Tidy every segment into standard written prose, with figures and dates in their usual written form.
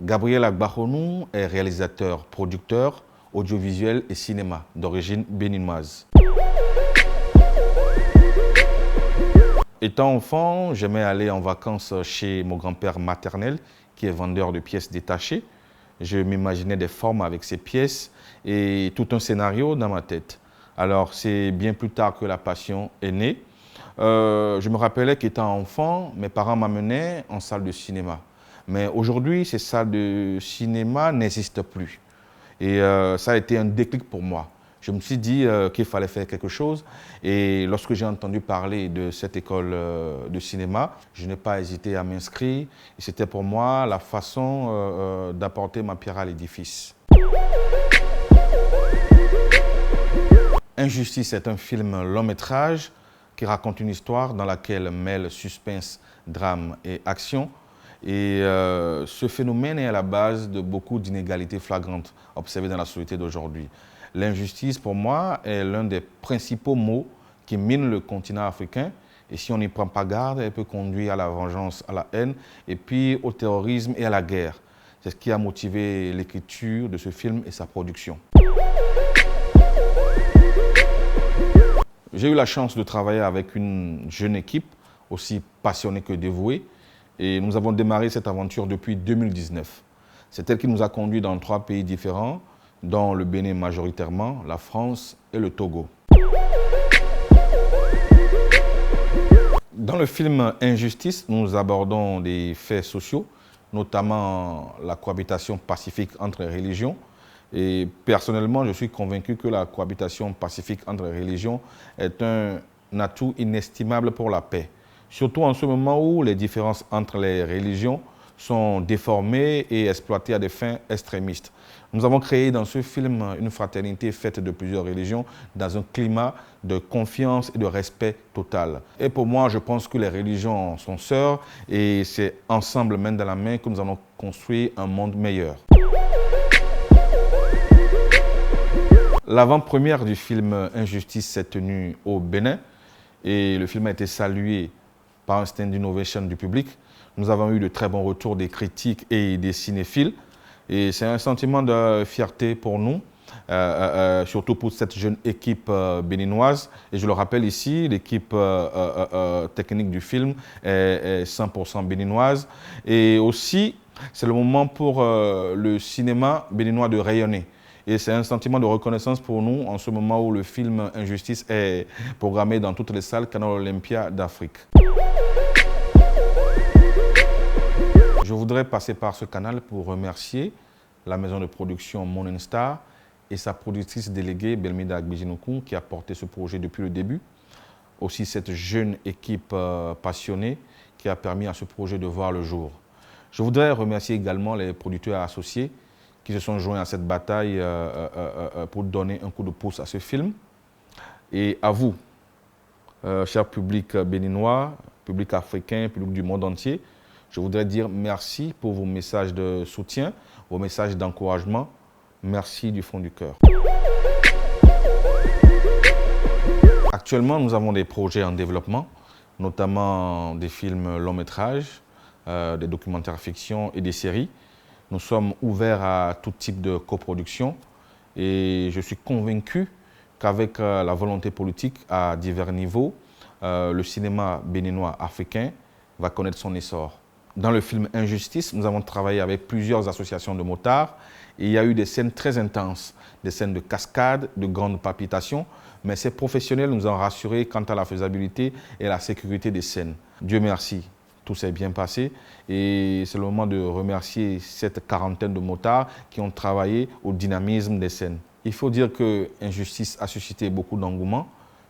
Gabriel Agbahonou est réalisateur, producteur, audiovisuel et cinéma d'origine béninoise. Étant enfant, j'aimais aller en vacances chez mon grand-père maternel qui est vendeur de pièces détachées. Je m'imaginais des formes avec ces pièces et tout un scénario dans ma tête. Alors c'est bien plus tard que la passion est née. Je me rappelais qu'étant enfant, mes parents m'amenaient en salle de cinéma. Mais aujourd'hui, ces salles de cinéma n'existent plus. Et ça a été un déclic pour moi. Je me suis dit qu'il fallait faire quelque chose. Et lorsque j'ai entendu parler de cette école de cinéma, je n'ai pas hésité à m'inscrire. Et c'était pour moi la façon d'apporter ma pierre à l'édifice. Injustice est un film long-métrage qui raconte une histoire dans laquelle mêle suspense, drame et action. Et ce phénomène est à la base de beaucoup d'inégalités flagrantes observées dans la société d'aujourd'hui. L'injustice, pour moi, est l'un des principaux maux qui mine le continent africain. Et si on n'y prend pas garde, elle peut conduire à la vengeance, à la haine, et puis au terrorisme et à la guerre. C'est ce qui a motivé l'écriture de ce film et sa production. J'ai eu la chance de travailler avec une jeune équipe, aussi passionnée que dévouée. Et nous avons démarré cette aventure depuis 2019. C'est elle qui nous a conduits dans 3 pays différents, dont le Bénin majoritairement, la France et le Togo. Dans le film Injustice, nous abordons des faits sociaux, notamment la cohabitation pacifique entre les religions. Et personnellement, je suis convaincu que la cohabitation pacifique entre les religions est un atout inestimable pour la paix. Surtout en ce moment où les différences entre les religions sont déformées et exploitées à des fins extrémistes. Nous avons créé dans ce film une fraternité faite de plusieurs religions dans un climat de confiance et de respect total. Et pour moi, je pense que les religions sont sœurs et c'est ensemble, main dans la main, que nous allons construire un monde meilleur. L'avant-première du film Injustice s'est tenue au Bénin et le film a été salué par un stand ovation du public. Nous avons eu de très bons retours des critiques et des cinéphiles. Et c'est un sentiment de fierté pour nous, surtout pour cette jeune équipe béninoise. Et je le rappelle ici, l'équipe technique du film est 100% béninoise. Et aussi, c'est le moment pour le cinéma béninois de rayonner. Et c'est un sentiment de reconnaissance pour nous en ce moment où le film Injustice est programmé dans toutes les salles Canal Olympia d'Afrique. Je voudrais passer par ce canal pour remercier la maison de production Morning Star et sa productrice déléguée Belmida Agbijinoku qui a porté ce projet depuis le début. Aussi cette jeune équipe passionnée qui a permis à ce projet de voir le jour. Je voudrais remercier également les producteurs associés qui se sont joints à cette bataille pour donner un coup de pouce à ce film. Et à vous, cher public béninois, public africain, public du monde entier, je voudrais dire merci pour vos messages de soutien, vos messages d'encouragement. Merci du fond du cœur. Actuellement, nous avons des projets en développement, notamment des films longs métrages, des documentaires fiction et des séries. Nous sommes ouverts à tout type de coproduction et je suis convaincu qu'avec la volonté politique à divers niveaux, le cinéma béninois africain va connaître son essor. Dans le film Injustice, nous avons travaillé avec plusieurs associations de motards et il y a eu des scènes très intenses, des scènes de cascades, de grandes palpitations, mais ces professionnels nous ont rassurés quant à la faisabilité et la sécurité des scènes. Dieu merci. Tout s'est bien passé et c'est le moment de remercier cette quarantaine de motards qui ont travaillé au dynamisme des scènes. Il faut dire que Injustice a suscité beaucoup d'engouement,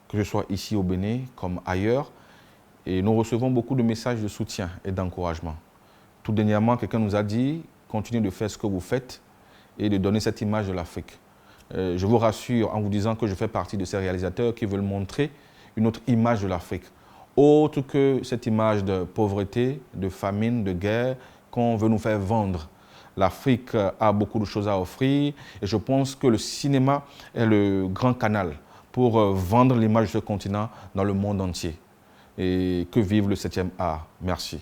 que ce soit ici au Bénin comme ailleurs, et nous recevons beaucoup de messages de soutien et d'encouragement. Tout dernièrement, quelqu'un nous a dit « Continuez de faire ce que vous faites et de donner cette image de l'Afrique ». Je vous rassure en vous disant que je fais partie de ces réalisateurs qui veulent montrer une autre image de l'Afrique. Autre que cette image de pauvreté, de famine, de guerre qu'on veut nous faire vendre. L'Afrique a beaucoup de choses à offrir et je pense que le cinéma est le grand canal pour vendre l'image de ce continent dans le monde entier. Et que vive le 7e art. Merci.